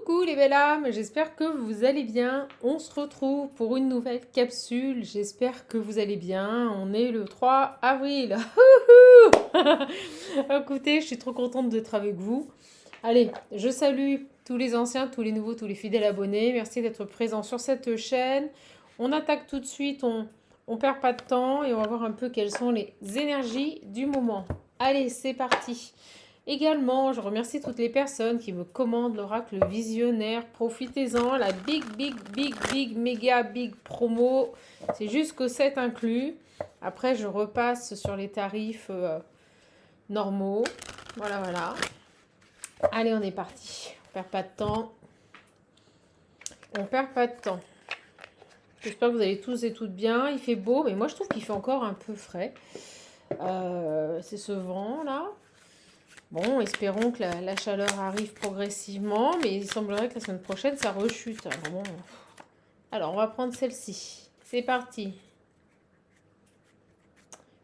Coucou les belles âmes, j'espère que vous allez bien. On se retrouve pour une nouvelle capsule. J'espère que vous allez bien. On est le 3 avril. Écoutez, je suis trop contente d'être avec vous. Allez, je salue tous les anciens, tous les nouveaux, tous les fidèles abonnés. Merci d'être présents sur cette chaîne. On attaque tout de suite, on perd pas de temps et on va voir un peu quelles sont les énergies du moment. Allez, c'est parti. Également, je remercie toutes les personnes qui me commandent l'oracle visionnaire. Profitez-en, la big, méga big promo. C'est jusqu'au 7 inclus. Après, je repasse sur les tarifs normaux. Voilà. Allez, on est parti. On perd pas de temps. J'espère que vous allez tous et toutes bien. Il fait beau, mais moi je trouve qu'il fait encore un peu frais. C'est ce vent là. Bon, espérons que la chaleur arrive progressivement, mais il semblerait que la semaine prochaine, ça rechute. Alors, on va prendre celle-ci. C'est parti.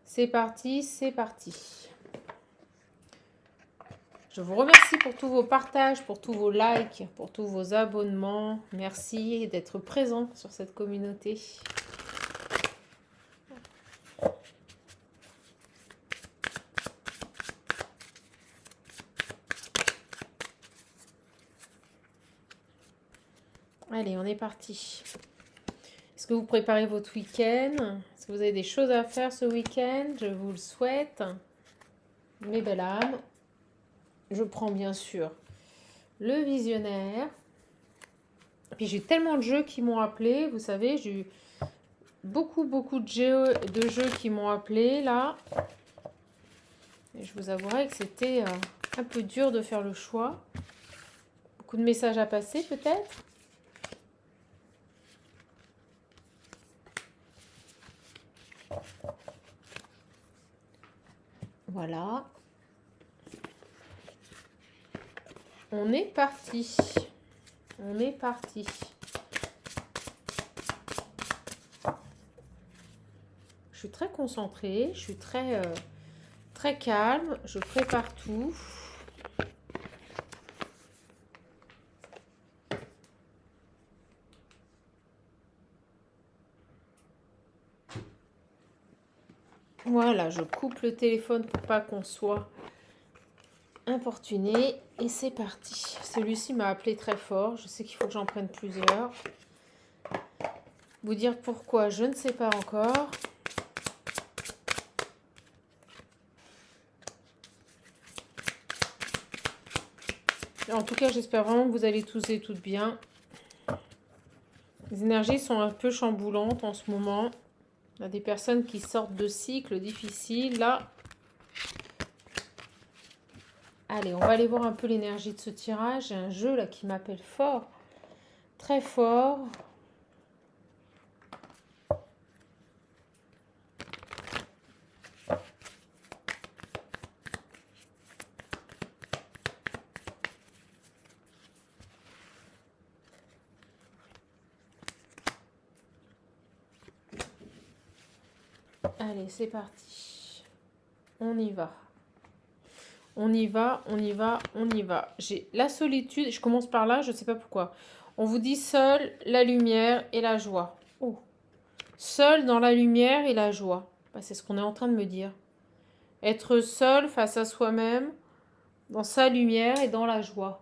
C'est parti. Je vous remercie pour tous vos partages, pour tous vos likes, pour tous vos abonnements. Merci d'être présents sur cette communauté. Allez, on est parti. Est-ce que vous préparez votre week-end? Est-ce que vous avez des choses à faire ce week-end? Je vous le souhaite. Mes belles âmes. Je prends bien sûr le visionnaire. Puis j'ai tellement de jeux qui m'ont appelé. Vous savez, j'ai eu beaucoup de jeux qui m'ont appelé là. Et je vous avouerai que c'était un peu dur de faire le choix. Beaucoup de messages à passer peut-être. Voilà. On est parti. Je suis très concentrée, je suis très calme, je prépare tout. Voilà, je coupe le téléphone pour pas qu'on soit importuné. Et c'est parti. Celui-ci m'a appelé très fort. Je sais qu'il faut que j'en prenne plusieurs. Vous dire pourquoi, je ne sais pas encore. En tout cas, j'espère vraiment que vous allez tous et toutes bien. Les énergies sont un peu chamboulantes en ce moment. Il y a des personnes qui sortent de cycles difficiles. Là, allez, on va aller voir un peu l'énergie de ce tirage. J'ai un jeu là qui m'appelle fort, très fort. Allez, c'est parti. On y va. J'ai la solitude. Je commence par là, je ne sais pas pourquoi. On vous dit seul, la lumière et la joie. Oh. Seul dans la lumière et la joie. Bah, c'est ce qu'on est en train de me dire. Être seul face à soi-même, dans sa lumière et dans la joie.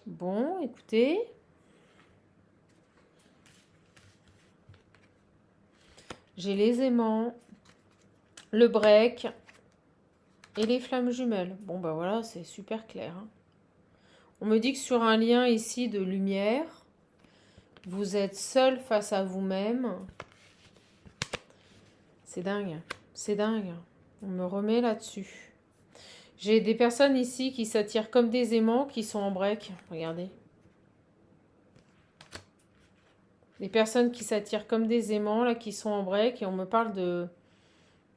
Bon, écoutez. J'ai les aimants, le break et les flammes jumelles. Bon, bah voilà, c'est super clair. Hein. On me dit que sur un lien ici de lumière, vous êtes seul face à vous-même. C'est dingue. On me remet là-dessus. J'ai des personnes ici qui s'attirent comme des aimants qui sont en break. Regardez. Des personnes qui s'attirent comme des aimants là qui sont en break et on me parle de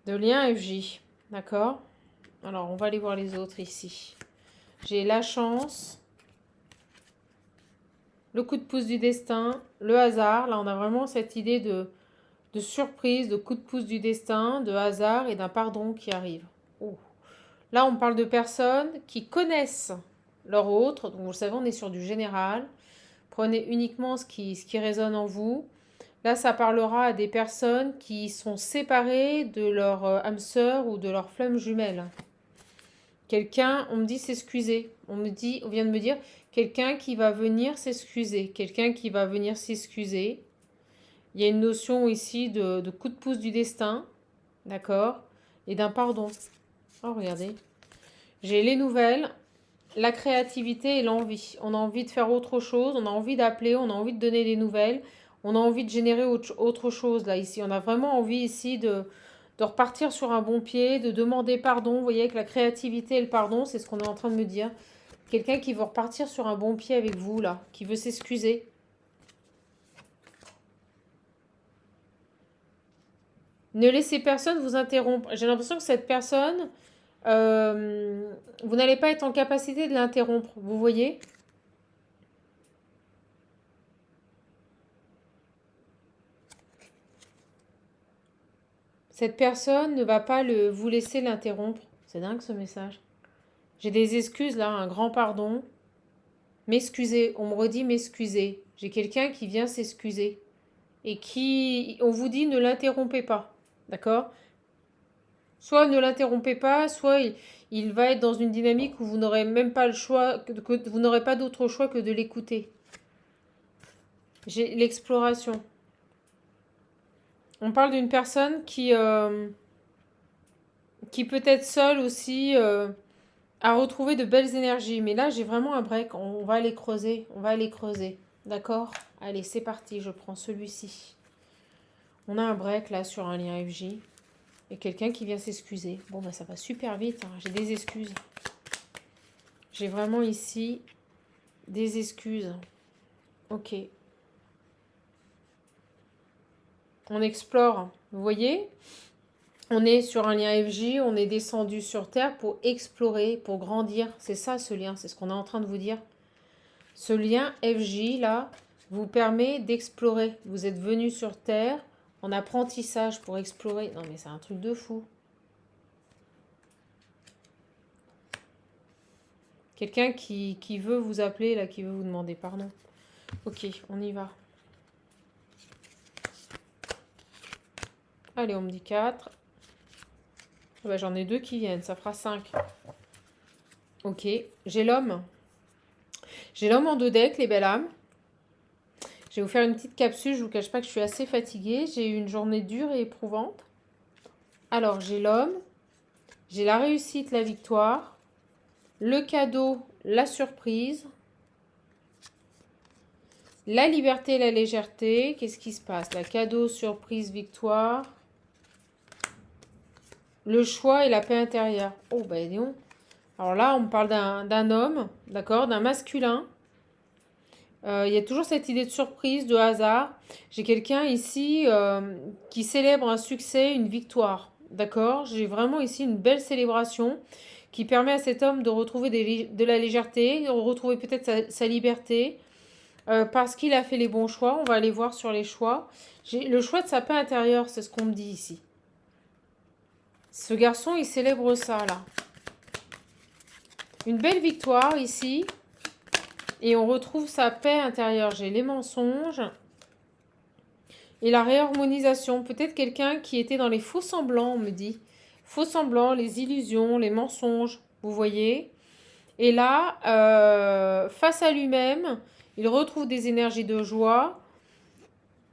lien FJ. D'accord? Alors, on va aller voir les autres ici. J'ai la chance, le coup de pouce du destin, le hasard. Là, on a vraiment cette idée de surprise, de coup de pouce du destin, de hasard et d'un pardon qui arrive. Oh. Là, on parle de personnes qui connaissent leur autre. Donc vous le savez, on est sur du général. Prenez uniquement ce qui résonne en vous. Là, ça parlera à des personnes qui sont séparées de leur âme sœur ou de leur flamme jumelle. Quelqu'un, on me dit s'excuser. On vient de me dire quelqu'un qui va venir s'excuser. Quelqu'un qui va venir s'excuser. Il y a une notion ici de coup de pouce du destin. D'accord? Et d'un pardon. Oh, regardez. J'ai les nouvelles, la créativité et l'envie. On a envie de faire autre chose, on a envie d'appeler, on a envie de donner des nouvelles, on a envie de générer autre chose là, ici. On a vraiment envie ici de repartir sur un bon pied, de demander pardon. Vous voyez, avec la créativité et le pardon, c'est ce qu'on est en train de me dire. Quelqu'un qui veut repartir sur un bon pied avec vous là, qui veut s'excuser. Ne laissez personne vous interrompre. J'ai l'impression que cette personne, vous n'allez pas être en capacité de l'interrompre. Vous voyez? Cette personne ne va pas vous laisser l'interrompre. C'est dingue ce message. J'ai des excuses là, un grand pardon. M'excuser, on me redit m'excuser. J'ai quelqu'un qui vient s'excuser. Et on vous dit ne l'interrompez pas. D'accord? Soit ne l'interrompez pas, soit il va être dans une dynamique où vous n'aurez même pas le choix, que vous n'aurez pas d'autre choix que de l'écouter. J'ai l'exploration. On parle d'une personne qui peut être seule aussi, à retrouver de belles énergies. Mais là, j'ai vraiment un break. On va aller creuser. On va aller creuser. D'accord? Allez, c'est parti. Je prends celui-ci. On a un break là sur un lien FJ. Et quelqu'un qui vient s'excuser. Bon, bah ça va super vite. Hein. J'ai des excuses. J'ai vraiment ici des excuses. Ok. On explore. Vous voyez? On est sur un lien FJ. On est descendu sur Terre pour explorer, pour grandir. C'est ça ce lien. C'est ce qu'on est en train de vous dire. Ce lien FJ là vous permet d'explorer. Vous êtes venu sur Terre en apprentissage pour explorer. Non mais c'est un truc de fou. Quelqu'un qui veut vous appeler, là, qui veut vous demander pardon. Ok, on y va. Allez, on me dit 4. Bah, j'en ai 2 qui viennent, ça fera 5. Ok, j'ai l'homme. J'ai l'homme en 2 decks, les belles âmes. Je vais vous faire une petite capsule, je ne vous cache pas que je suis assez fatiguée. J'ai eu une journée dure et éprouvante. Alors, j'ai l'homme. J'ai la réussite, la victoire. Le cadeau, la surprise. La liberté, la légèreté. Qu'est-ce qui se passe? La cadeau, surprise, victoire. Le choix et la paix intérieure. Oh, bah, dis donc. Alors là, on me parle d'un homme, d'accord, d'un masculin. Il y a toujours cette idée de surprise, de hasard. J'ai quelqu'un ici qui célèbre un succès, une victoire, d'accord. J'ai vraiment ici une belle célébration qui permet à cet homme de retrouver de la légèreté, de retrouver peut-être sa liberté, parce qu'il a fait les bons choix. On va aller voir sur les choix. J'ai le choix de sa paix intérieure, c'est ce qu'on me dit ici. Ce garçon, il célèbre ça, là. Une belle victoire, ici. Et on retrouve sa paix intérieure. J'ai les mensonges. Et la réharmonisation. Peut-être quelqu'un qui était dans les faux semblants, on me dit. Faux semblants, les illusions, les mensonges. Vous voyez? Et là, face à lui-même, il retrouve des énergies de joie.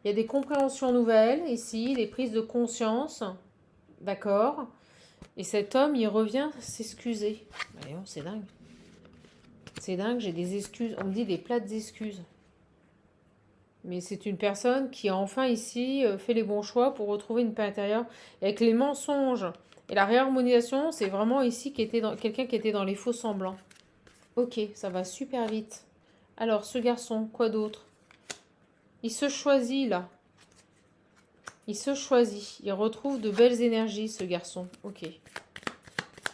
Il y a des compréhensions nouvelles ici, des prises de conscience. D'accord. Et cet homme, il revient s'excuser. Voyons, c'est dingue. C'est dingue, j'ai des excuses. On me dit des plates excuses. Mais c'est une personne qui a enfin ici fait les bons choix pour retrouver une paix intérieure. Et avec les mensonges et la réharmonisation, c'est vraiment ici quelqu'un qui était dans les faux semblants. Ok, ça va super vite. Alors, ce garçon, quoi d'autre? Il se choisit là. Il se choisit. Il retrouve de belles énergies, ce garçon. Ok.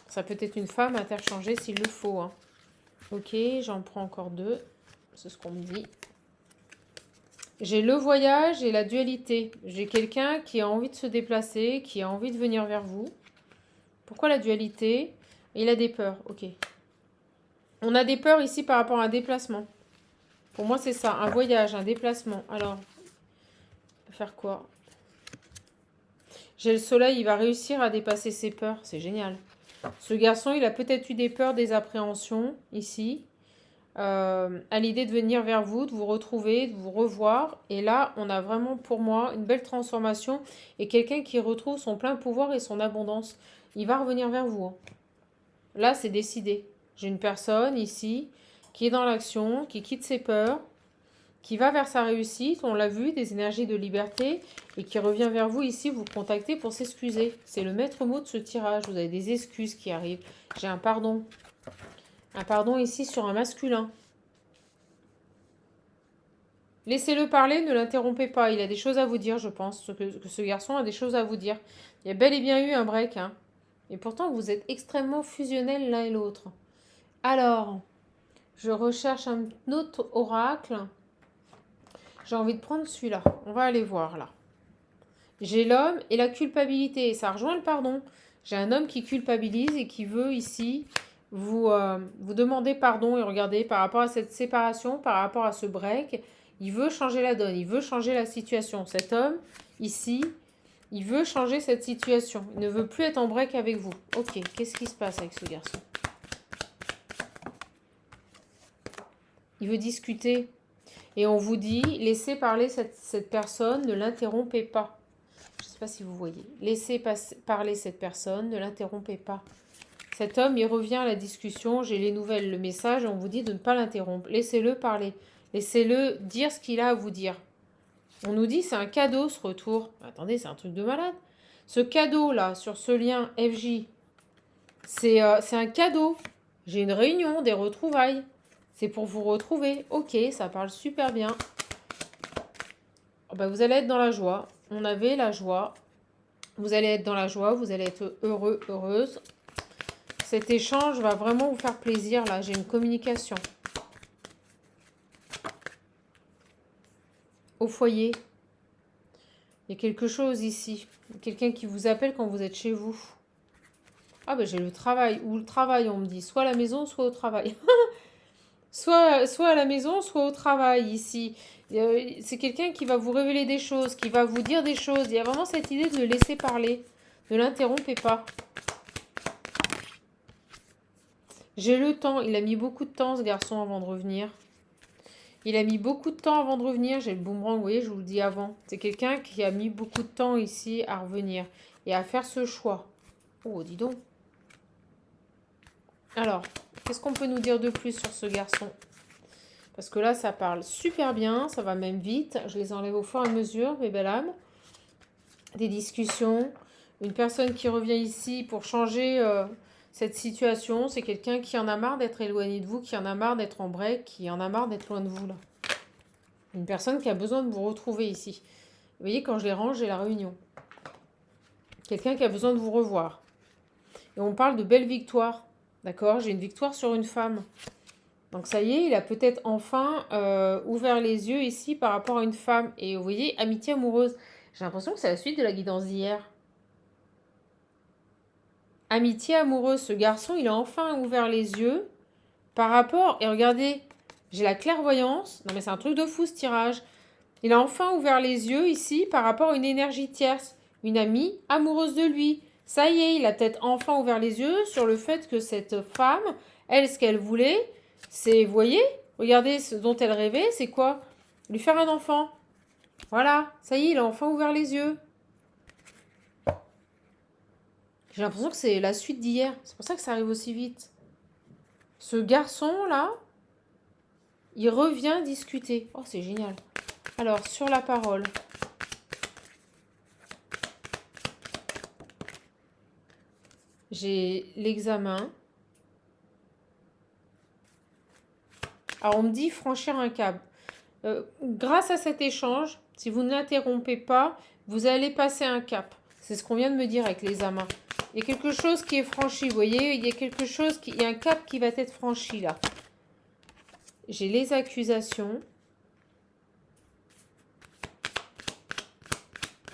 Ça peut être une femme interchangée s'il le faut. Hein. Ok, j'en prends encore 2. C'est ce qu'on me dit. J'ai le voyage et la dualité. J'ai quelqu'un qui a envie de se déplacer, qui a envie de venir vers vous. Pourquoi la dualité? Il a des peurs. Ok. On a des peurs ici par rapport à un déplacement. Pour moi, c'est ça, un voyage, un déplacement. Alors, faire quoi? J'ai le soleil, il va réussir à dépasser ses peurs. C'est génial. Ce garçon, il a peut-être eu des peurs, des appréhensions ici. À l'idée de venir vers vous, de vous retrouver, de vous revoir. Et là, on a vraiment pour moi une belle transformation et quelqu'un qui retrouve son plein pouvoir et son abondance. Il va revenir vers vous. Hein. Là, c'est décidé. J'ai une personne ici qui est dans l'action, qui quitte ses peurs, qui va vers sa réussite, on l'a vu, des énergies de liberté, et qui revient vers vous ici, vous contacter pour s'excuser. C'est le maître mot de ce tirage. Vous avez des excuses qui arrivent. J'ai un pardon. Un pardon ici sur un masculin. Laissez-le parler, ne l'interrompez pas. Il a des choses à vous dire, je pense. Que ce garçon a des choses à vous dire. Il y a bel et bien eu un break. Hein. Et pourtant, vous êtes extrêmement fusionnels l'un et l'autre. Alors, je recherche un autre oracle. J'ai envie de prendre celui-là. On va aller voir là. J'ai l'homme et la culpabilité. Ça rejoint le pardon. J'ai un homme qui culpabilise et qui veut ici vous demander pardon. Et regardez, par rapport à cette séparation, par rapport à ce break, il veut changer la donne. Il veut changer la situation. Cet homme, ici, il veut changer cette situation. Il ne veut plus être en break avec vous. Ok, qu'est-ce qui se passe avec ce garçon? Il veut discuter. Et on vous dit, laissez parler cette personne, ne l'interrompez pas. Je ne sais pas si vous voyez. Laissez parler cette personne, ne l'interrompez pas. Cet homme, il revient à la discussion, j'ai les nouvelles, le message, et on vous dit de ne pas l'interrompre. Laissez-le parler. Laissez-le dire ce qu'il a à vous dire. On nous dit, c'est un cadeau ce retour. Attendez, c'est un truc de malade. Ce cadeau-là, sur ce lien FJ, c'est un cadeau. J'ai une réunion, des retrouvailles. C'est pour vous retrouver. Ok, ça parle super bien. Oh ben, vous allez être dans la joie. On avait la joie. Vous allez être dans la joie. Vous allez être heureux, heureuse. Cet échange va vraiment vous faire plaisir. Là, j'ai une communication. Au foyer. Il y a quelque chose ici. Quelqu'un qui vous appelle quand vous êtes chez vous. Ah ben j'ai le travail. Ou le travail, on me dit. Soit à la maison, soit au travail. Soit à la maison, soit au travail ici. C'est quelqu'un qui va vous révéler des choses, qui va vous dire des choses. Il y a vraiment cette idée de le laisser parler. Ne l'interrompez pas. J'ai le temps. Il a mis beaucoup de temps, ce garçon, avant de revenir. Il a mis beaucoup de temps avant de revenir. J'ai le boomerang, vous voyez, je vous le dis avant. C'est quelqu'un qui a mis beaucoup de temps ici à revenir et à faire ce choix. Oh, dis donc. Alors, qu'est-ce qu'on peut nous dire de plus sur ce garçon? Parce que là, ça parle super bien, ça va même vite. Je les enlève au fur et à mesure, mes belles âmes. Des discussions. Une personne qui revient ici pour changer cette situation. C'est quelqu'un qui en a marre d'être éloigné de vous, qui en a marre d'être en break, qui en a marre d'être loin de vous, là. Une personne qui a besoin de vous retrouver ici. Vous voyez, quand je les range, j'ai la réunion. Quelqu'un qui a besoin de vous revoir. Et on parle de belles victoires. D'accord? J'ai une victoire sur une femme. Donc ça y est, il a peut-être enfin ouvert les yeux ici par rapport à une femme. Et vous voyez, amitié amoureuse. J'ai l'impression que c'est la suite de la guidance d'hier. Amitié amoureuse, ce garçon, il a enfin ouvert les yeux par rapport... Et regardez, j'ai la clairvoyance. Non mais c'est un truc de fou ce tirage. Il a enfin ouvert les yeux ici par rapport à une énergie tierce. Une amie amoureuse de lui. Ça y est, il a peut-être enfin ouvert les yeux sur le fait que cette femme, elle, ce qu'elle voulait... C'est, vous voyez, regardez ce dont elle rêvait, c'est quoi? Lui faire un enfant. Voilà, ça y est, il a enfin ouvert les yeux. J'ai l'impression que c'est la suite d'hier. C'est pour ça que ça arrive aussi vite. Ce garçon-là, il revient discuter. Oh, c'est génial. Alors, sur la parole. J'ai l'examen. Alors, on me dit franchir un cap. Grâce à cet échange, si vous ne l'interrompez pas, vous allez passer un cap. C'est ce qu'on vient de me dire avec les amants. Il y a quelque chose qui est franchi, vous voyez, il y a quelque chose, il y a un cap qui va être franchi là. J'ai les accusations.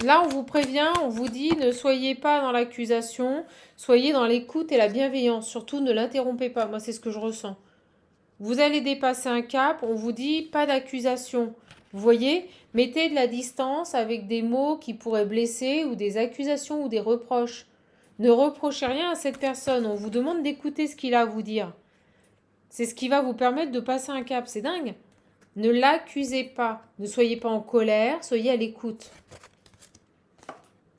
Là, on vous prévient, on vous dit, ne soyez pas dans l'accusation, soyez dans l'écoute et la bienveillance. Surtout, ne l'interrompez pas. Moi, c'est ce que je ressens. Vous allez dépasser un cap, on vous dit pas d'accusation. Vous voyez, mettez de la distance avec des mots qui pourraient blesser ou des accusations ou des reproches. Ne reprochez rien à cette personne, on vous demande d'écouter ce qu'il a à vous dire. C'est ce qui va vous permettre de passer un cap, c'est dingue. Ne l'accusez pas, ne soyez pas en colère, soyez à l'écoute.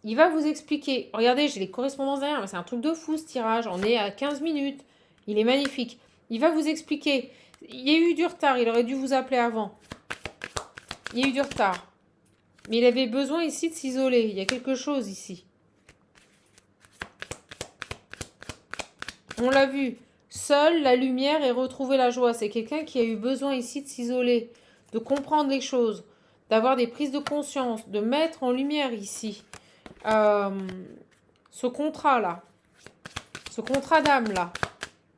Il va vous expliquer. Regardez, j'ai les correspondances derrière, c'est un truc de fou ce tirage, on est à 15 minutes. Il est magnifique. Il va vous expliquer. Il y a eu du retard, il aurait dû vous appeler avant. Il y a eu du retard. Mais il avait besoin ici de s'isoler. Il y a quelque chose ici. On l'a vu. Seule la lumière et retrouver la joie. C'est quelqu'un qui a eu besoin ici de s'isoler, de comprendre les choses, d'avoir des prises de conscience, de mettre en lumière ici ce contrat-là. Ce contrat d'âme-là.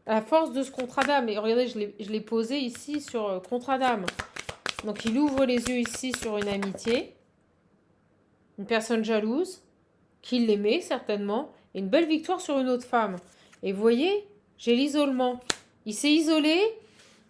À la force de ce contrat d'âme. Et regardez, je l'ai posé ici sur contrat d'âme. Donc, il ouvre les yeux ici sur une amitié. Une personne jalouse, qui l'aimait certainement, et une belle victoire sur une autre femme. Et vous voyez, j'ai l'isolement. Il s'est isolé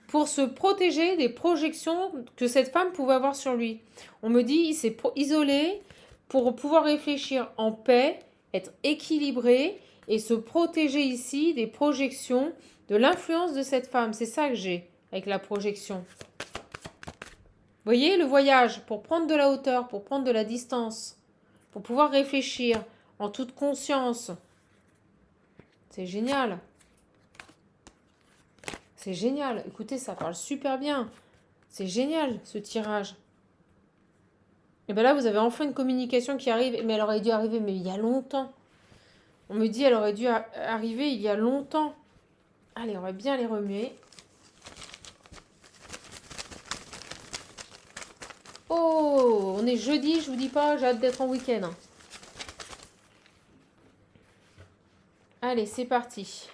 pour se protéger des projections que cette femme pouvait avoir sur lui. On me dit, il s'est isolé pour pouvoir réfléchir en paix, être équilibré et se protéger ici des projections, de l'influence de cette femme. C'est ça que j'ai avec la projection. Vous voyez, le voyage, pour prendre de la hauteur, pour prendre de la distance, pour pouvoir réfléchir en toute conscience. C'est génial. C'est génial. Écoutez, ça parle super bien. C'est génial, ce tirage. Et bien là, vous avez enfin une communication qui arrive. Mais elle aurait dû arriver, mais il y a longtemps. On me dit, elle aurait dû arriver il y a longtemps. Allez, on va bien les remuer. Oh, on est jeudi, je vous dis pas, j'ai hâte d'être en week-end. Allez, c'est parti.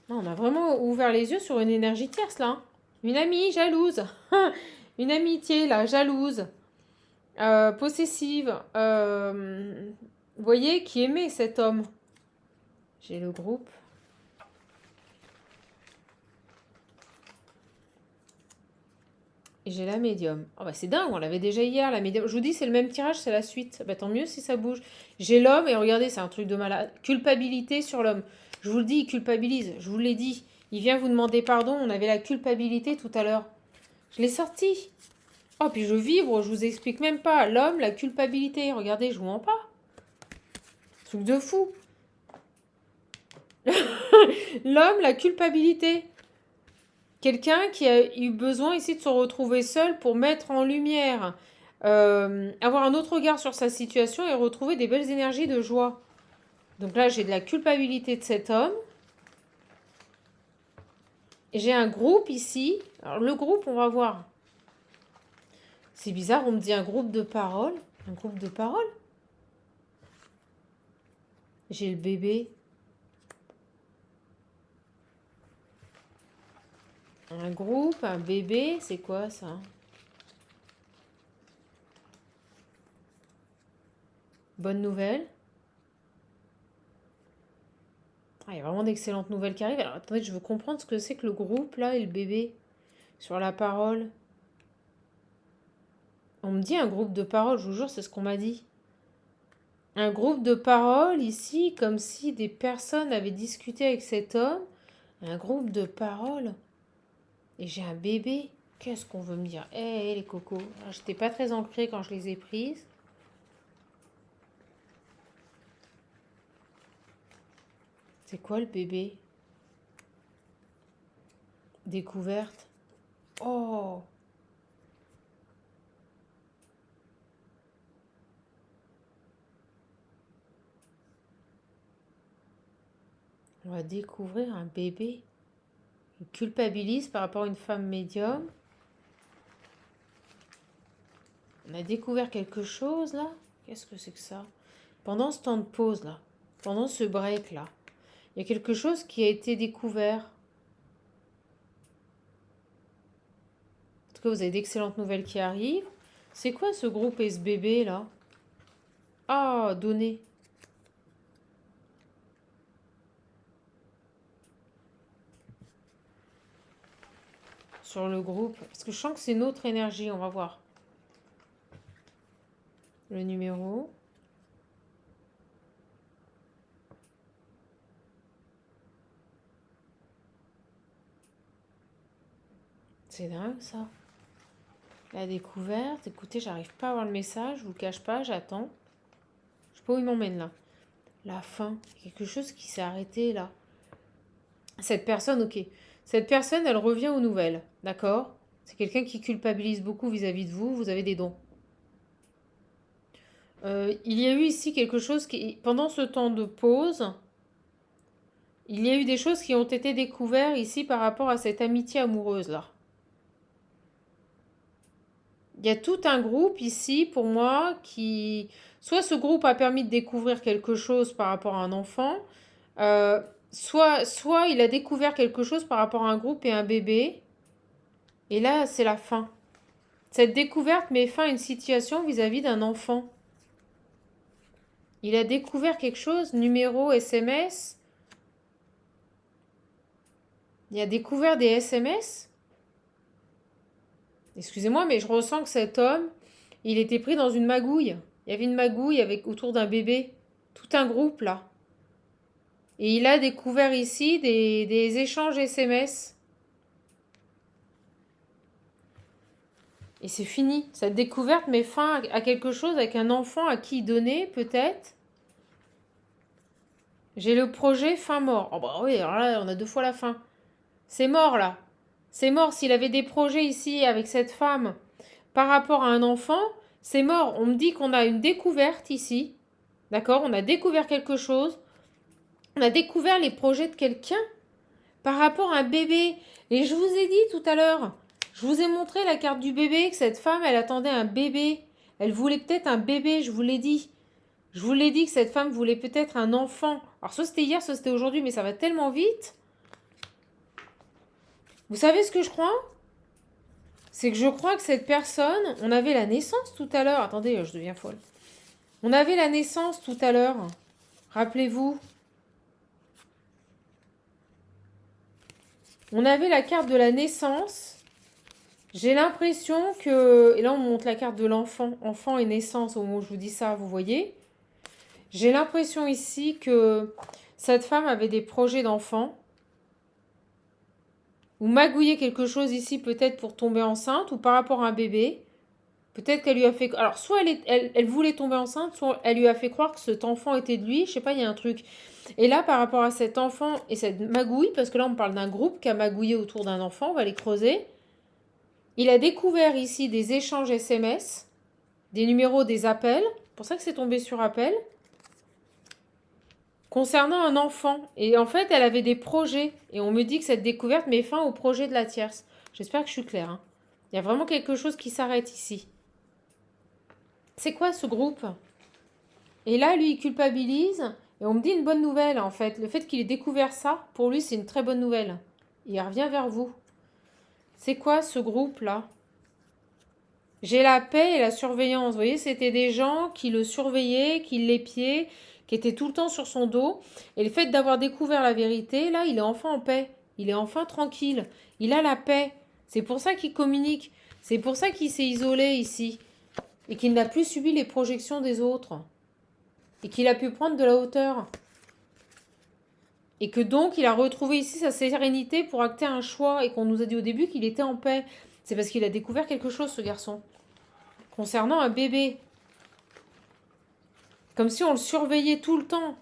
On a vraiment ouvert les yeux sur une énergie tierce là. Une amie jalouse. Une amitié là, jalouse. Possessive. Vous voyez, qui aimait cet homme. J'ai le groupe. Et j'ai la médium. Oh bah c'est dingue, on l'avait déjà hier, la médium. Je vous dis, c'est le même tirage, c'est la suite. Bah tant mieux si ça bouge. J'ai l'homme, et regardez, c'est un truc de malade. Culpabilité sur l'homme. Je vous le dis, il culpabilise. Je vous l'ai dit. Il vient vous demander pardon. On avait la culpabilité tout à l'heure. Je l'ai sorti. Oh, puis je vibre, je vous explique même pas. L'homme, la culpabilité. Regardez, je vous mens pas. Truc de fou. L'homme, la culpabilité. Quelqu'un qui a eu besoin ici de se retrouver seul pour mettre en lumière, avoir un autre regard sur sa situation et retrouver des belles énergies de joie. Donc là, j'ai de la culpabilité de cet homme. Et j'ai un groupe ici. Alors le groupe, on va voir. C'est bizarre, on me dit un groupe de parole. Un groupe de parole. J'ai le bébé. Un groupe, un bébé, c'est quoi ça? Bonne nouvelle. Ah, il y a vraiment d'excellentes nouvelles qui arrivent. Alors attendez, je veux comprendre ce que c'est que le groupe là et le bébé sur la parole. On me dit un groupe de parole, je vous jure, c'est ce qu'on m'a dit. Un groupe de parole ici, comme si des personnes avaient discuté avec cet homme. Un groupe de parole. Et j'ai un bébé. Qu'est-ce qu'on veut me dire? Eh, les cocos. J'étais pas très ancrée quand je les ai prises. C'est quoi le bébé? Découverte. Oh! On va découvrir un bébé. Il culpabilise par rapport à une femme médium. On a découvert quelque chose là. Qu'est-ce que c'est que ça? Pendant ce temps de pause là, pendant ce break là, il y a quelque chose qui a été découvert. En tout cas, vous avez d'excellentes nouvelles qui arrivent. C'est quoi ce groupe et ce bébé là? Ah, donné. sur le groupe. Parce que je sens que c'est une autre énergie, on va voir. Le numéro. C'est dingue ça. La découverte. Écoutez, j'arrive pas à voir le message, je vous le cache pas, j'attends. Je sais pas où il m'emmène là. La fin. Quelque chose qui s'est arrêté là. Cette personne, ok. Cette personne, elle revient aux nouvelles. D'accord? C'est quelqu'un qui culpabilise beaucoup vis-à-vis de vous. Vous avez des dons. Il y a eu ici quelque chose qui, pendant ce temps de pause, il y a eu des choses qui ont été découvertes ici par rapport à cette amitié amoureuse là. Il y a tout un groupe ici pour moi qui, soit ce groupe a permis de découvrir quelque chose par rapport à un enfant, soit il a découvert quelque chose par rapport à un groupe et un bébé, et là c'est la fin. Cette découverte met fin à une situation vis-à-vis d'un enfant. Il a découvert quelque chose, numéro, SMS. Il a découvert des SMS. Excusez-moi, mais je ressens que cet homme, il était pris dans une magouille. Il y avait une magouille avec autour d'un bébé. Tout un groupe là. Et il a découvert ici des échanges SMS. Et c'est fini. Cette découverte met fin à quelque chose avec un enfant à qui donner, peut-être. J'ai le projet fin mort. Oh bah oui, alors là, on a 2 fois la fin. C'est mort là. C'est mort. S'il avait des projets ici avec cette femme par rapport à un enfant, c'est mort. On me dit qu'on a une découverte ici. D'accord? On a découvert quelque chose. On a découvert les projets de quelqu'un par rapport à un bébé. Et je vous ai dit tout à l'heure, je vous ai montré la carte du bébé, que cette femme, elle attendait un bébé. Elle voulait peut-être un bébé, je vous l'ai dit. Je vous l'ai dit que cette femme voulait peut-être un enfant. Alors soit c'était hier, soit c'était aujourd'hui, mais ça va tellement vite. Vous savez ce que je crois? C'est que je crois que cette personne, on avait la naissance tout à l'heure. Attendez, je deviens folle. On avait la naissance tout à l'heure. Rappelez-vous. On avait la carte de la naissance. J'ai l'impression que... Et là, on montre la carte de l'enfant. Enfant et naissance, au moment où je vous dis ça, vous voyez. J'ai l'impression ici que cette femme avait des projets d'enfant. Ou magouillait quelque chose ici, peut-être pour tomber enceinte, ou par rapport à un bébé. Peut-être qu'elle lui a fait... Alors, soit elle voulait tomber enceinte, soit elle lui a fait croire que cet enfant était de lui. Je sais pas, il y a un truc. Et là, par rapport à cet enfant et cette magouille, parce que là, on parle d'un groupe qui a magouillé autour d'un enfant, on va les creuser. Il a découvert ici des échanges SMS, des numéros, des appels. C'est pour ça que c'est tombé sur appel. Concernant un enfant. Et en fait, elle avait des projets. Et on me dit que cette découverte met fin au projet de la tierce. J'espère que je suis claire. Hein. Il y a vraiment quelque chose qui s'arrête ici. C'est quoi ce groupe? Et là, lui, il culpabilise. Et on me dit une bonne nouvelle, en fait. Le fait qu'il ait découvert ça, pour lui, c'est une très bonne nouvelle. Il revient vers vous. C'est quoi ce groupe-là? J'ai la paix et la surveillance. Vous voyez, c'était des gens qui le surveillaient, qui l'épiaient, qui étaient tout le temps sur son dos. Et le fait d'avoir découvert la vérité, là, il est enfin en paix. Il est enfin tranquille. Il a la paix. C'est pour ça qu'il communique. C'est pour ça qu'il s'est isolé ici. Et qu'il n'a plus subi les projections des autres. Et qu'il a pu prendre de la hauteur. Et que donc, il a retrouvé ici sa sérénité pour acter un choix. Et qu'on nous a dit au début qu'il était en paix. C'est parce qu'il a découvert quelque chose, ce garçon. Concernant un bébé. Comme si on le surveillait tout le temps. Vous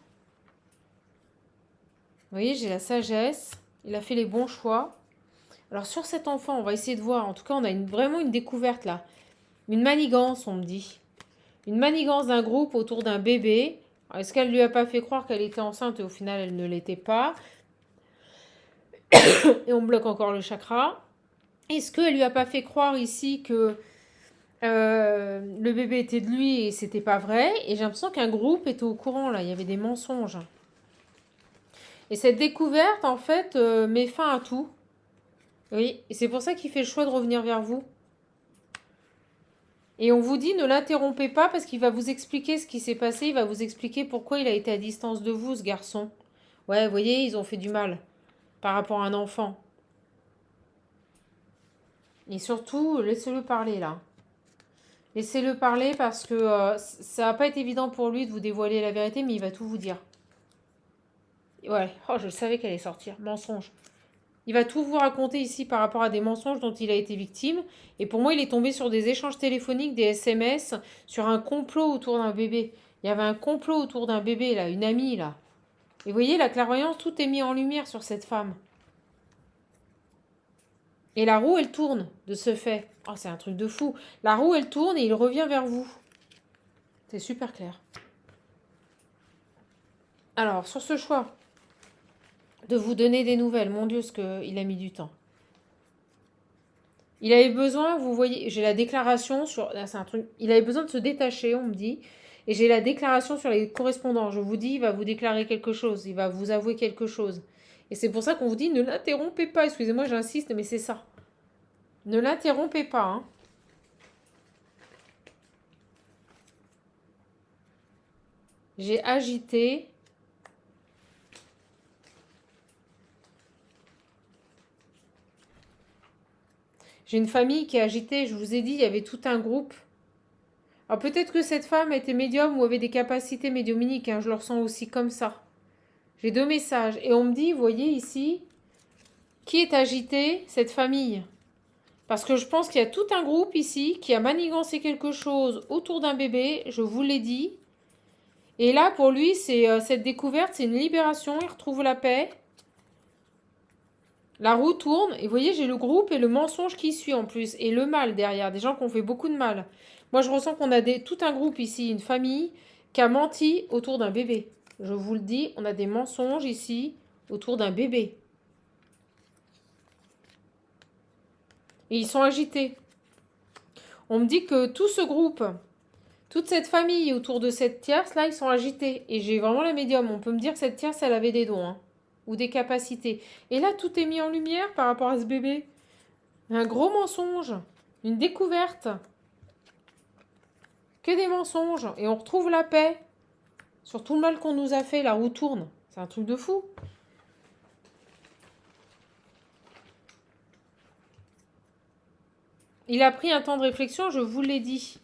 voyez, j'ai la sagesse. Il a fait les bons choix. Alors, sur cet enfant, on va essayer de voir. En tout cas, on a vraiment une découverte là. Une manigance, on me dit. Une manigance d'un groupe autour d'un bébé. Est-ce qu'elle lui a pas fait croire qu'elle était enceinte et au final, elle ne l'était pas? Et on bloque encore le chakra. Est-ce qu'elle lui a pas fait croire ici que le bébé était de lui et c'était pas vrai? Et j'ai l'impression qu'un groupe était au courant là. Il y avait des mensonges. Et cette découverte, en fait, met fin à tout. Oui, et c'est pour ça qu'il fait le choix de revenir vers vous. Et on vous dit, ne l'interrompez pas parce qu'il va vous expliquer ce qui s'est passé. Il va vous expliquer pourquoi il a été à distance de vous, ce garçon. Ouais, vous voyez, ils ont fait du mal par rapport à un enfant. Et surtout, laissez-le parler là. Laissez-le parler parce que ça va pas être évident pour lui de vous dévoiler la vérité, mais il va tout vous dire. Ouais, oh, je savais qu'elle allait sortir. Mensonge. Il va tout vous raconter ici par rapport à des mensonges dont il a été victime. Et pour moi, il est tombé sur des échanges téléphoniques, des SMS, sur un complot autour d'un bébé. Il y avait un complot autour d'un bébé, là, une amie, là. Et vous voyez, la clairvoyance, tout est mis en lumière sur cette femme. Et la roue, elle tourne de ce fait. Oh, c'est un truc de fou. La roue, elle tourne et il revient vers vous. C'est super clair. Alors, sur ce choix de vous donner des nouvelles, mon Dieu, ce qu'il a mis du temps. Il avait besoin, vous voyez, j'ai la déclaration sur... Là, c'est un truc... Il avait besoin de se détacher, on me dit. Et j'ai la déclaration sur les correspondants. Je vous dis, il va vous déclarer quelque chose. Il va vous avouer quelque chose. Et c'est pour ça qu'on vous dit, ne l'interrompez pas. Excusez-moi, j'insiste, mais c'est ça. Ne l'interrompez pas. Hein. J'ai agité. J'ai une famille qui est agitée. Je vous ai dit, il y avait tout un groupe. Alors peut-être que cette femme était médium ou avait des capacités médiumniques. Hein, je le ressens aussi comme ça. J'ai 2 messages. Et on me dit, vous voyez ici, qui est agité? Cette famille. Parce que je pense qu'il y a tout un groupe ici qui a manigancé quelque chose autour d'un bébé. Je vous l'ai dit. Et là, pour lui, c'est cette découverte, c'est une libération. Il retrouve la paix. La roue tourne. Et vous voyez, j'ai le groupe et le mensonge qui suit en plus. Et le mal derrière. Des gens qui ont fait beaucoup de mal. Moi, je ressens qu'on a tout un groupe ici, une famille, qui a menti autour d'un bébé. Je vous le dis, on a des mensonges ici autour d'un bébé. Et ils sont agités. On me dit que tout ce groupe, toute cette famille autour de cette tierce, là, ils sont agités. Et j'ai vraiment la médium. On peut me dire que cette tierce, elle avait des dons. Hein, ou des capacités. Et là, tout est mis en lumière par rapport à ce bébé. Un gros mensonge. Une découverte. Que des mensonges. Et on retrouve la paix. Sur tout le mal qu'on nous a fait, la roue tourne. C'est un truc de fou. Il a pris un temps de réflexion, je vous l'ai dit.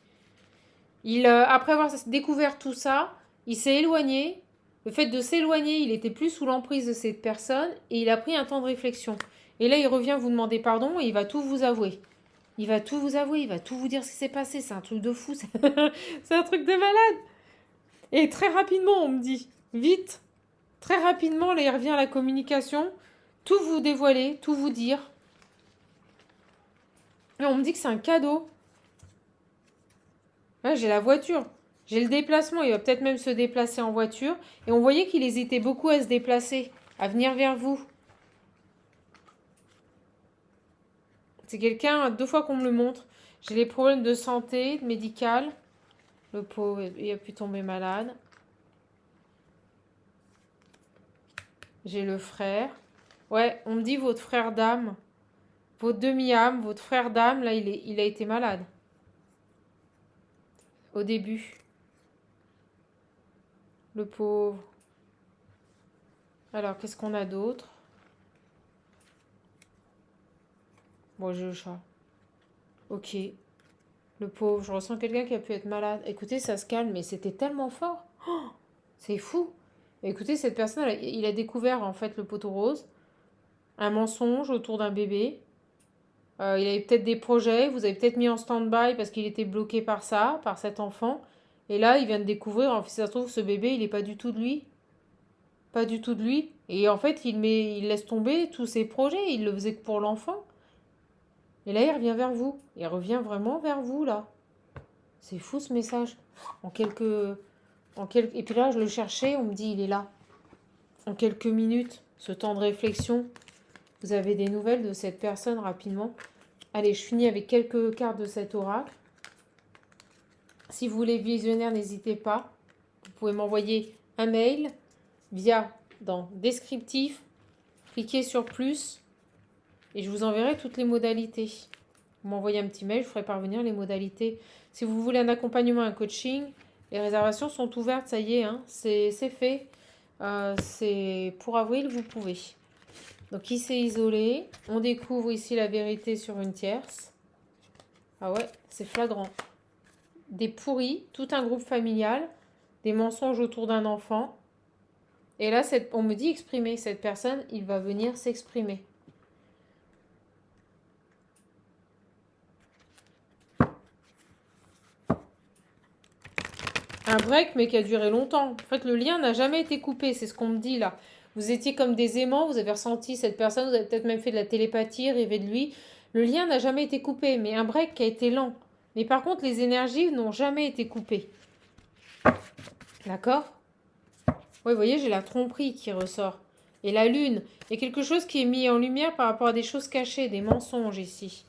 Après avoir découvert tout ça, il s'est éloigné. Le fait de s'éloigner, il était plus sous l'emprise de cette personne et il a pris un temps de réflexion. Et là, il revient vous demander pardon et il va tout vous avouer. Il va tout vous avouer, il va tout vous dire ce qui s'est passé. C'est un truc de fou, c'est un truc de malade. Et très rapidement, on me dit, vite, très rapidement, là, il revient à la communication, tout vous dévoiler, tout vous dire. Et on me dit que c'est un cadeau. Là, j'ai la voiture. J'ai le déplacement. Il va peut-être même se déplacer en voiture. Et on voyait qu'il hésitait beaucoup à se déplacer, à venir vers vous. C'est quelqu'un, 2 fois qu'on me le montre. J'ai les problèmes de santé, médical. Le pauvre, il a pu tomber malade. J'ai le frère. Ouais, on me dit votre frère d'âme. Votre demi-âme, votre frère d'âme, là, il a été malade. Au début. Le pauvre. Alors, qu'est-ce qu'on a d'autre? Bon, j'ai le chat. Ok. Le pauvre, je ressens quelqu'un qui a pu être malade. Écoutez, ça se calme, mais c'était tellement fort. Oh, c'est fou. Écoutez, cette personne, il a découvert en fait le poteau rose. Un mensonge autour d'un bébé. Il avait peut-être des projets, vous avez peut-être mis en stand-by parce qu'il était bloqué par ça, par cet enfant. Et là, il vient de découvrir, en fait, ça se trouve, ce bébé, il n'est pas du tout de lui. Pas du tout de lui. Et en fait, il laisse tomber tous ses projets. Il le faisait que pour l'enfant. Et là, il revient vers vous. Il revient vraiment vers vous, là. C'est fou, ce message. Et puis là, je le cherchais, on me dit, il est là. En quelques minutes, ce temps de réflexion. Vous avez des nouvelles de cette personne rapidement. Allez, je finis avec quelques cartes de cet oracle. Si vous voulez visionnaire, n'hésitez pas. Vous pouvez m'envoyer un mail dans descriptif. Cliquez sur plus et je vous enverrai toutes les modalités. Vous m'envoyez un petit mail, je vous ferai parvenir les modalités. Si vous voulez un accompagnement, un coaching, les réservations sont ouvertes, ça y est, hein, c'est fait. C'est pour avril, vous pouvez. Donc, il s'est isolé. On découvre ici la vérité sur une tierce. Ah ouais, c'est flagrant. Des pourris, tout un groupe familial, des mensonges autour d'un enfant. Et là, on me dit exprimer. Cette personne, il va venir s'exprimer. Un break, mais qui a duré longtemps. En fait, le lien n'a jamais été coupé, c'est ce qu'on me dit là. Vous étiez comme des aimants, vous avez ressenti cette personne, vous avez peut-être même fait de la télépathie, rêvé de lui. Le lien n'a jamais été coupé, mais un break qui a été lent. Mais par contre, les énergies n'ont jamais été coupées. D'accord? Oui, vous voyez, j'ai la tromperie qui ressort. Et la lune. Il y a quelque chose qui est mis en lumière par rapport à des choses cachées, des mensonges ici.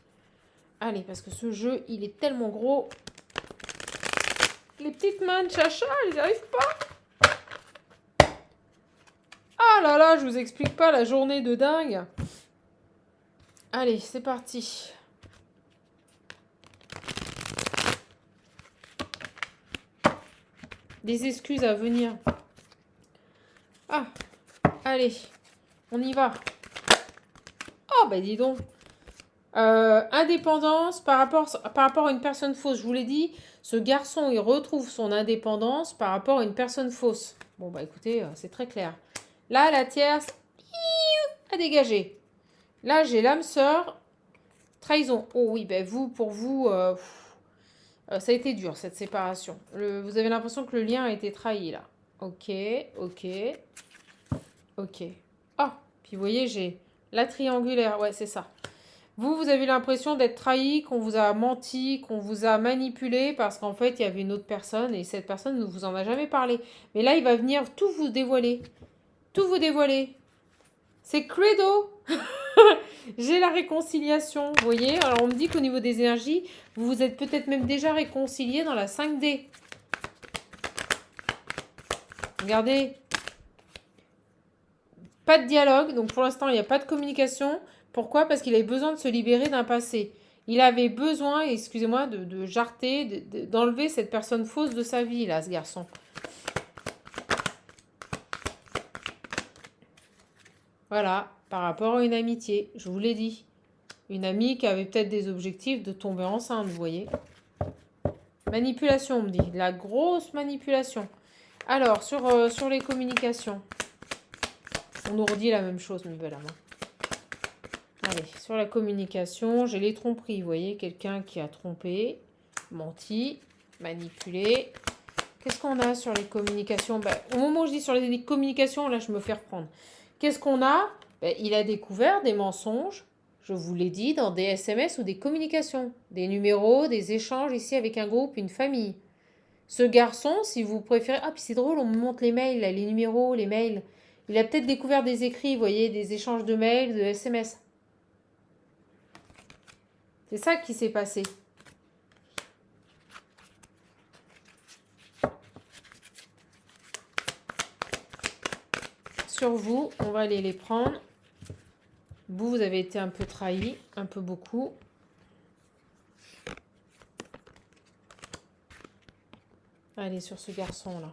Allez, parce que ce jeu, il est tellement gros. Les petites mains de Chacha, elles n'y arrivent pas. Ah là là, je vous explique pas la journée de dingue. Allez, c'est parti. Des excuses à venir. Ah, allez, on y va. Oh, bah dis donc. Indépendance par rapport à une personne fausse. Je vous l'ai dit, ce garçon, il retrouve son indépendance par rapport à une personne fausse. Bon, bah écoutez, c'est très clair. Là, la tierce, à dégager. Là, j'ai l'âme sœur, trahison. Oh oui, ben pour vous, ça a été dur, cette séparation. Vous avez l'impression que le lien a été trahi, là. Ok, ok, ok. Ah, puis vous voyez, j'ai la triangulaire. Ouais, c'est ça. Vous avez l'impression d'être trahi, qu'on vous a menti, qu'on vous a manipulé parce qu'en fait, il y avait une autre personne et cette personne ne vous en a jamais parlé. Mais là, il va venir tout vous dévoiler. Tout vous dévoiler. C'est credo. J'ai la réconciliation, vous voyez. Alors, on me dit qu'au niveau des énergies, vous vous êtes peut-être même déjà réconcilié dans la 5D. Regardez. Pas de dialogue, donc pour l'instant, il n'y a pas de communication. Pourquoi? Parce qu'il avait besoin de se libérer d'un passé. Il avait besoin, excusez-moi, de jarter, d'enlever cette personne fausse de sa vie, là, ce garçon. Voilà, par rapport à une amitié, je vous l'ai dit. Une amie qui avait peut-être des objectifs de tomber enceinte, vous voyez. Manipulation, on me dit. La grosse manipulation. Alors, sur les communications. On nous redit la même chose, mes belles âmes. Allez, sur la communication, j'ai les tromperies, vous voyez, quelqu'un qui a trompé, menti, manipulé. Qu'est-ce qu'on a sur les communications? Au moment où je dis sur les communications, là, je me fais reprendre. Qu'est-ce qu'on a? Il a découvert des mensonges, je vous l'ai dit, dans des SMS ou des communications. Des numéros, des échanges ici avec un groupe, une famille. Ce garçon, si vous préférez... Ah, puis c'est drôle, on me montre les mails, là, les numéros, les mails. Il a peut-être découvert des écrits, vous voyez, des échanges de mails, de SMS. C'est ça qui s'est passé. Sur vous, on va aller les prendre. Vous avez été un peu trahi, un peu beaucoup. Allez, sur ce garçon-là.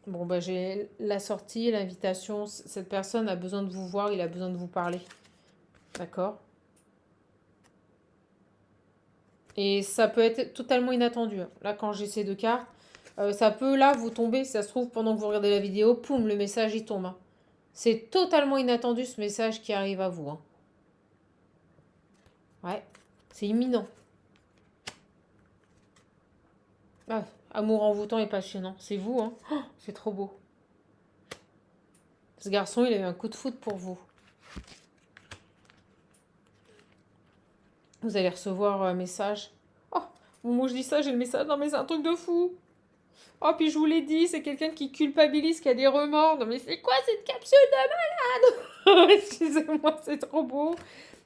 Bon, j'ai la sortie, l'invitation. Cette personne a besoin de vous voir, il a besoin de vous parler. D'accord? Et ça peut être totalement inattendu. Là, quand j'ai ces deux cartes, ça peut, là, vous tomber, si ça se trouve, pendant que vous regardez la vidéo, poum, le message, il tombe. C'est totalement inattendu, ce message qui arrive à vous. Ouais, c'est imminent. Ah, amour envoûtant et passionnant. C'est vous, hein. Oh, c'est trop beau. Ce garçon, il a eu un coup de foudre pour vous. Vous allez recevoir un message. Oh, moi je dis ça, j'ai le message. Non, mais c'est un truc de fou. Oh, puis je vous l'ai dit, c'est quelqu'un qui culpabilise, qui a des remords. Non, mais c'est quoi cette capsule de malade? Excusez-moi, c'est trop beau.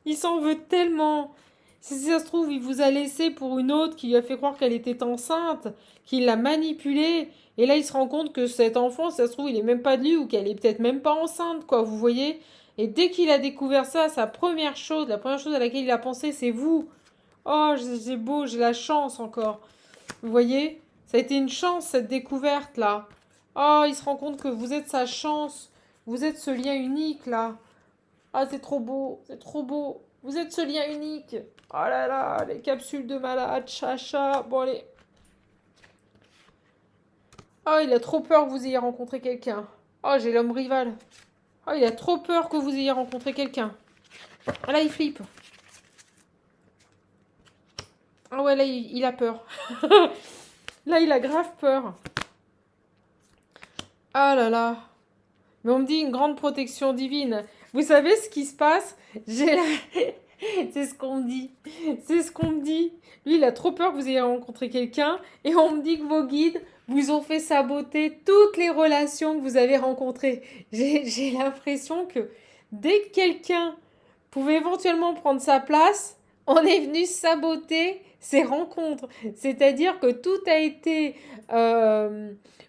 Il s'en veut tellement. Si ça se trouve, il vous a laissé pour une autre qui lui a fait croire qu'elle était enceinte, qu'il l'a manipulée. Et là, il se rend compte que cet enfant, si ça se trouve, il est même pas de lui ou qu'elle est peut-être même pas enceinte, quoi, vous voyez? Et dès qu'il a découvert ça, la première chose à laquelle il a pensé, c'est vous. Oh, c'est beau, j'ai la chance encore. Vous voyez? Ça a été une chance, cette découverte-là. Oh, il se rend compte que vous êtes sa chance. Vous êtes ce lien unique, là. Ah, c'est trop beau, c'est trop beau. Vous êtes ce lien unique. Oh là là, les capsules de malade, chacha. Bon, allez. Oh, il a trop peur que vous ayez rencontré quelqu'un. Oh, j'ai l'homme rival. Oh, il a trop peur que vous ayez rencontré quelqu'un. Ah là, il flippe. Ah ouais, là, il a peur. Là, il a grave peur. Ah là là. Mais on me dit une grande protection divine. Vous savez ce qui se passe? J'ai la... C'est ce qu'on me dit. C'est ce qu'on me dit. Lui, il a trop peur que vous ayez rencontré quelqu'un. Et on me dit que vos guides vous ont fait saboter toutes les relations que vous avez rencontrées. J'ai l'impression que dès que quelqu'un pouvait éventuellement prendre sa place, on est venu saboter ces rencontres. C'est-à-dire que tout a été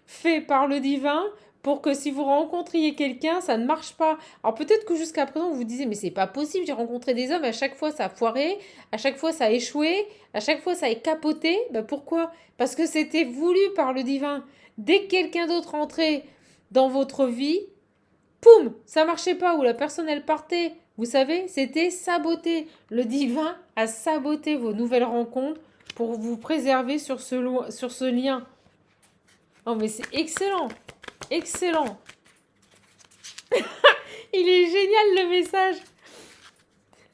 fait par le divin pour que si vous rencontriez quelqu'un, ça ne marche pas. Alors peut-être que jusqu'à présent, vous vous disiez, mais c'est pas possible, j'ai rencontré des hommes, à chaque fois ça a foiré, à chaque fois ça a échoué, à chaque fois ça a capoté. Ben pourquoi? Parce que c'était voulu par le divin. Dès que quelqu'un d'autre rentrait dans votre vie, poum, ça marchait pas, ou la personne elle partait. Vous savez, c'était saboté. Le divin a saboté vos nouvelles rencontres pour vous préserver sur ce lien. Oh mais c'est excellent. Excellent. Il est génial le message.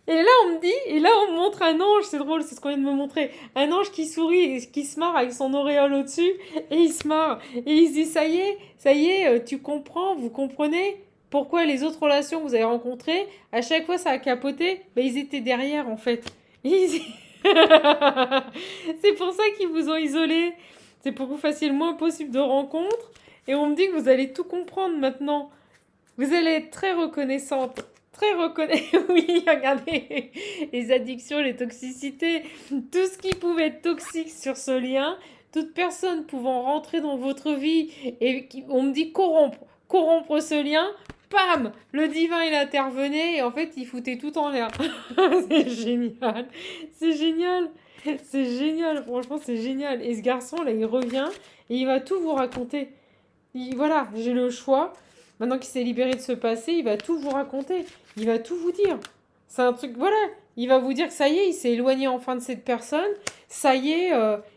Et là on me dit, et là on me montre un ange, c'est drôle, c'est ce qu'on vient de me montrer. Un ange qui sourit et qui se marre avec son auréole au-dessus, et il se marre. Et il se dit, ça y est, tu comprends, vous comprenez pourquoi les autres relations que vous avez rencontrées, à chaque fois ça a capoté, ben ils étaient derrière en fait. C'est pour ça qu'ils vous ont isolé. C'est pour que vous fassiez le moins possible de rencontres. Et on me dit que vous allez tout comprendre maintenant. Vous allez être très reconnaissante. Très reconnaissante. Oui, regardez. Les addictions, les toxicités. Tout ce qui pouvait être toxique sur ce lien. Toute personne pouvant rentrer dans votre vie. Et on me dit corrompre. Corrompre ce lien. Pam! Le divin, il intervenait. Et en fait, il foutait tout en l'air. C'est génial. C'est génial. C'est génial. Franchement, c'est génial. Et ce garçon, là, il revient. Et il va tout vous raconter. Voilà, j'ai le choix. Maintenant qu'il s'est libéré de ce passé, il va tout vous raconter. Il va tout vous dire. C'est un truc, voilà. Il va vous dire que ça y est, il s'est éloigné enfin de cette personne. Ça y est,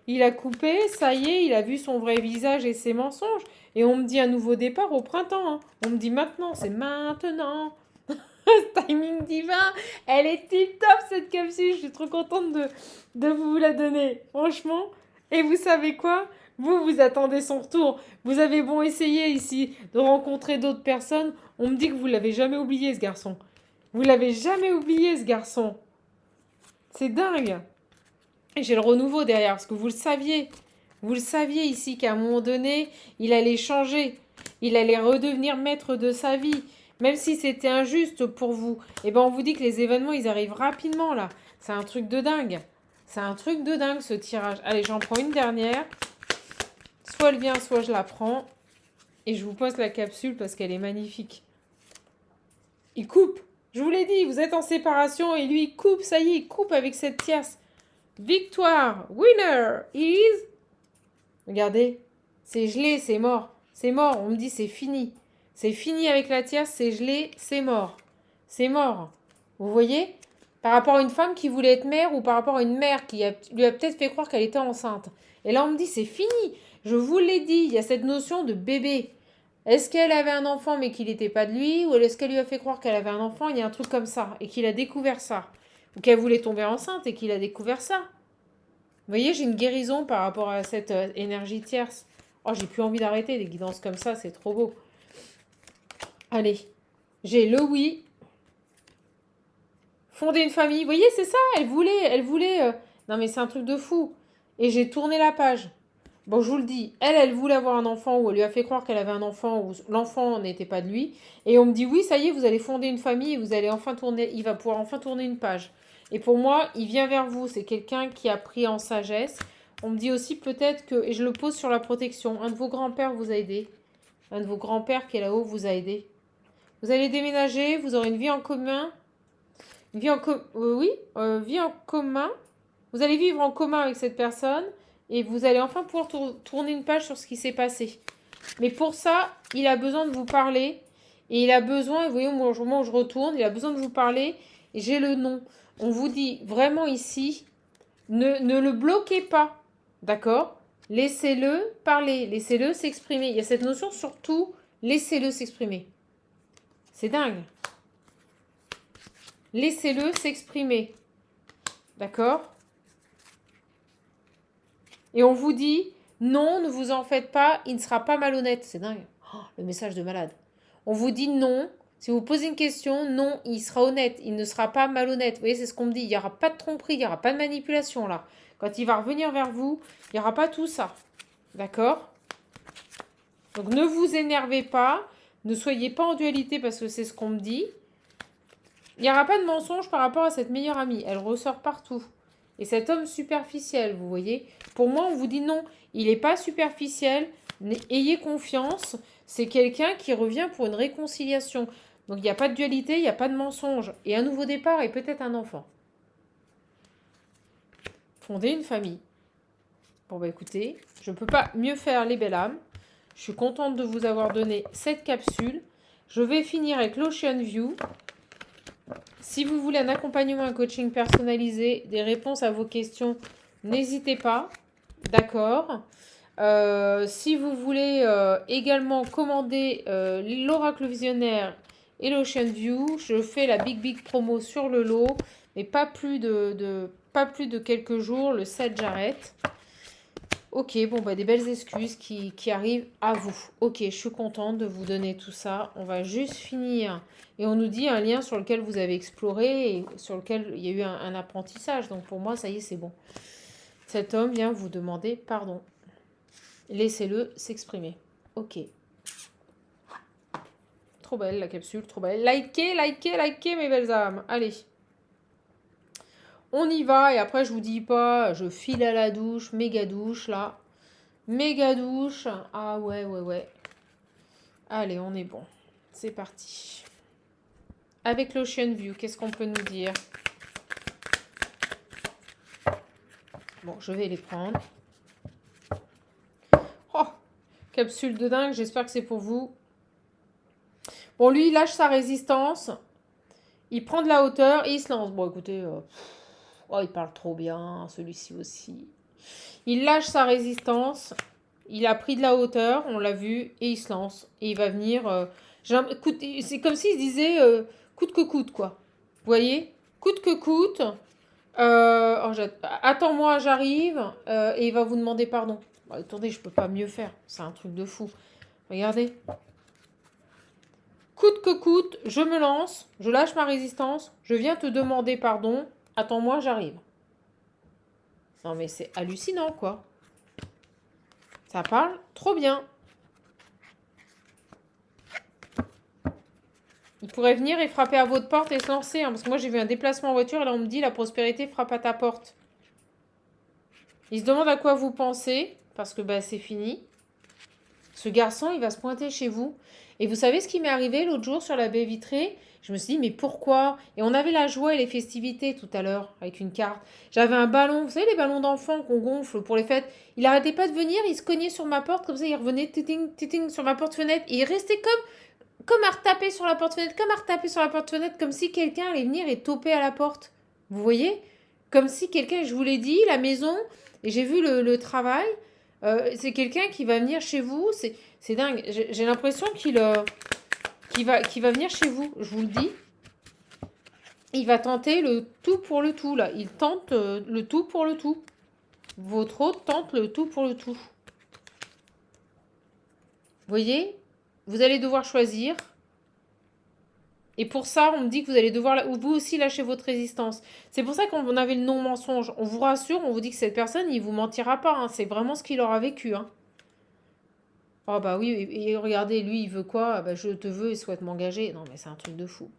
il a coupé. Ça y est, il a vu son vrai visage et ses mensonges. Et on me dit un nouveau départ au printemps. Hein. On me dit maintenant, c'est maintenant. Ce timing divin. Elle est tip top cette capsule. Je suis trop contente de vous la donner. Franchement. Et vous savez quoi? Vous attendez son retour. Vous avez bon essayer ici de rencontrer d'autres personnes. On me dit que vous l'avez jamais oublié, ce garçon. Vous l'avez jamais oublié, ce garçon. C'est dingue. Et j'ai le renouveau derrière, parce que vous le saviez. Vous le saviez ici qu'à un moment donné, il allait changer. Il allait redevenir maître de sa vie. Même si c'était injuste pour vous. Et ben on vous dit que les événements, ils arrivent rapidement, là. C'est un truc de dingue. C'est un truc de dingue, ce tirage. Allez, j'en prends une dernière. Soit elle vient, soit je la prends. Et je vous pose la capsule parce qu'elle est magnifique. Il coupe. Je vous l'ai dit, vous êtes en séparation et lui, il coupe. Ça y est, il coupe avec cette tierce. Victoire. Winner is... Regardez. C'est gelé, c'est mort. C'est mort. On me dit c'est fini. C'est fini avec la tierce, c'est gelé, c'est mort. C'est mort. Vous voyez? Par rapport à une femme qui voulait être mère ou par rapport à une mère qui lui a peut-être fait croire qu'elle était enceinte. Et là, on me dit c'est fini. Je vous l'ai dit, il y a cette notion de bébé. Est-ce qu'elle avait un enfant mais qu'il n'était pas de lui? Ou est-ce qu'elle lui a fait croire qu'elle avait un enfant? Il y a un truc comme ça. Et qu'il a découvert ça. Ou qu'elle voulait tomber enceinte et qu'il a découvert ça. Vous voyez, j'ai une guérison par rapport à cette énergie tierce. Oh, j'ai plus envie d'arrêter des guidances comme ça, c'est trop beau. Allez, j'ai le oui. Fonder une famille. Vous voyez, c'est ça, elle voulait... Non mais c'est un truc de fou. Et j'ai tourné la page. Bon, je vous le dis, elle voulait avoir un enfant, ou elle lui a fait croire qu'elle avait un enfant, ou l'enfant n'était pas de lui. Et on me dit, oui, ça y est, vous allez fonder une famille, et vous allez enfin tourner, il va pouvoir enfin tourner une page. Et pour moi, il vient vers vous, c'est quelqu'un qui a pris en sagesse. On me dit aussi peut-être que, et je le pose sur la protection, un de vos grands-pères vous a aidé. Un de vos grands-pères qui est là-haut vous a aidé. Vous allez déménager, vous aurez une vie en commun. Une vie en vie en commun. Vous allez vivre en commun avec cette personne. Et vous allez enfin pouvoir tourner une page sur ce qui s'est passé. Mais pour ça, il a besoin de vous parler. Et il a besoin, vous voyez, au moment où je retourne, il a besoin de vous parler. Et j'ai le nom. on vous dit vraiment ici, ne le bloquez pas, d'accord? Laissez-le parler, laissez-le s'exprimer. Il y a cette notion surtout, laissez-le s'exprimer. C'est dingue. Laissez-le s'exprimer, d'accord? Et on vous dit, non, ne vous en faites pas, il ne sera pas malhonnête. C'est dingue. Oh, le message de malade. On vous dit non. Si vous posez une question, non, il sera honnête. Il ne sera pas malhonnête. Vous voyez, c'est ce qu'on me dit. Il n'y aura pas de tromperie, il n'y aura pas de manipulation là. Quand il va revenir vers vous, il n'y aura pas tout ça. D'accord? Donc ne vous énervez pas. Ne soyez pas en dualité parce que c'est ce qu'on me dit. Il n'y aura pas de mensonge par rapport à cette meilleure amie. Elle ressort partout. Et cet homme superficiel, vous voyez, pour moi, on vous dit non, il n'est pas superficiel, ayez confiance, c'est quelqu'un qui revient pour une réconciliation. Donc, il n'y a pas de dualité, il n'y a pas de mensonge. Et un nouveau départ et peut-être un enfant. Fonder une famille. Bon, bah écoutez, je ne peux pas mieux faire les belles âmes. Je suis contente de vous avoir donné cette capsule. Je vais finir avec l'Ocean View. Si vous voulez un accompagnement, un coaching personnalisé, des réponses à vos questions, n'hésitez pas. D'accord. Si vous voulez également commander l'Oracle Visionnaire et l'Ocean View, je fais la big promo sur le lot, mais pas plus de quelques jours. Le 7, j'arrête. Ok, bon, bah, des belles excuses qui arrivent à vous. Ok, je suis contente de vous donner tout ça. On va juste finir. Et on nous dit un lien sur lequel vous avez exploré et sur lequel il y a eu un apprentissage. Donc pour moi, ça y est, c'est bon. Cet homme vient vous demander pardon. Laissez-le s'exprimer. Ok. Trop belle la capsule, trop belle. Likez, mes belles âmes. Allez. On y va et après je vous dis pas, je file à la douche, méga douche là. Méga douche. Ah ouais. Allez, on est bon. C'est parti. Avec l'Ocean View, qu'est-ce qu'on peut nous dire? Bon, je vais les prendre. Oh, capsule de dingue, j'espère que c'est pour vous. Bon, lui, il lâche sa résistance. Il prend de la hauteur et il se lance. Bon, écoutez, oh, il parle trop bien, celui-ci aussi. Il lâche sa résistance. Il a pris de la hauteur, on l'a vu, et il se lance. Et il va venir... c'est comme s'il se disait coûte que coûte, quoi. Vous voyez? Coûte que coûte. Attends-moi, j'arrive. Et il va vous demander pardon. Bon, attendez, je peux pas mieux faire. C'est un truc de fou. Regardez. Coûte que coûte, je me lance. Je lâche ma résistance. Je viens te demander pardon. Attends-moi, j'arrive. Non, mais c'est hallucinant, quoi. Ça parle trop bien. Il pourrait venir et frapper à votre porte et se lancer. Hein, parce que moi, j'ai vu un déplacement en voiture et là, on me dit la prospérité frappe à ta porte. Il se demande à quoi vous pensez. Parce que bah, c'est fini. Ce garçon, il va se pointer chez vous. Et vous savez ce qui m'est arrivé l'autre jour sur la baie vitrée? Je me suis dit, mais pourquoi? Et on avait la joie et les festivités tout à l'heure avec une carte. J'avais un ballon, vous savez, les ballons d'enfants qu'on gonfle pour les fêtes. Il arrêtait pas de venir, il se cognait sur ma porte, comme ça, il revenait titing sur ma porte-fenêtre. Et il restait comme à retaper sur la porte-fenêtre, comme si quelqu'un allait venir et toper à la porte. Vous voyez? Comme si quelqu'un, je vous l'ai dit, la maison, et j'ai vu le travail, c'est quelqu'un qui va venir chez vous, c'est dingue. J'ai l'impression qu'il va venir chez vous, je vous le dis. Il va tenter le tout pour le tout, là. Il tente le tout pour le tout. Votre hôte tente le tout pour le tout. Vous voyez? Vous allez devoir choisir. Et pour ça, on me dit que vous allez devoir, vous aussi, lâcher votre résistance. C'est pour ça qu'on avait le non-mensonge. On vous rassure, on vous dit que cette personne, il vous mentira pas. Hein. C'est vraiment ce qu'il aura vécu. Hein. Oh bah oui, et regardez, lui, il veut quoi? Bah, je te veux et souhaite m'engager. Non, mais c'est un truc de fou.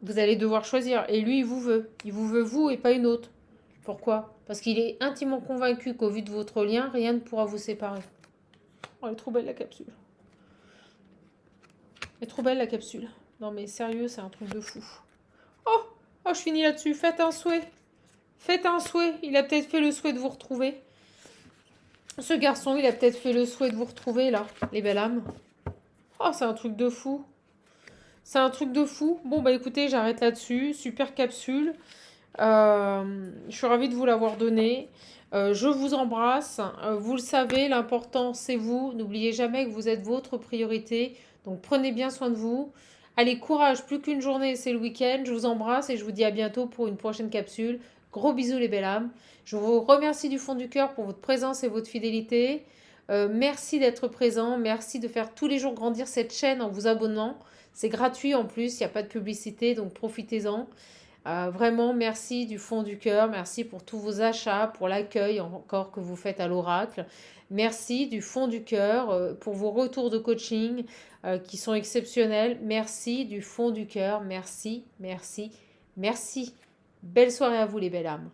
Vous allez devoir choisir. Et lui, il vous veut. Il vous veut vous et pas une autre. Pourquoi? Parce qu'il est intimement convaincu qu'au vu de votre lien, rien ne pourra vous séparer. Oh, elle est trop belle la capsule. Elle est trop belle la capsule. Non mais sérieux, c'est un truc de fou. Oh, je finis là-dessus. Faites un souhait. Faites un souhait. Il a peut-être fait le souhait de vous retrouver. Ce garçon, il a peut-être fait le souhait de vous retrouver là, les belles âmes. Oh, c'est un truc de fou. C'est un truc de fou. Bon, bah écoutez, j'arrête là-dessus. Super capsule. Je suis ravie de vous l'avoir donné. Je vous embrasse. Vous le savez, l'important, c'est vous. N'oubliez jamais que vous êtes votre priorité. Donc prenez bien soin de vous. Allez, courage, plus qu'une journée, c'est le week-end. Je vous embrasse et je vous dis à bientôt pour une prochaine capsule. Gros bisous les belles âmes. Je vous remercie du fond du cœur pour votre présence et votre fidélité. Merci d'être présent. Merci de faire tous les jours grandir cette chaîne en vous abonnant. C'est gratuit en plus, il n'y a pas de publicité, donc profitez-en. Vraiment, merci du fond du cœur. Merci pour tous vos achats, pour l'accueil encore que vous faites à l'oracle. Merci du fond du cœur pour vos retours de coaching qui sont exceptionnels. Merci du fond du cœur. Merci, merci, merci. Belle soirée à vous les belles âmes.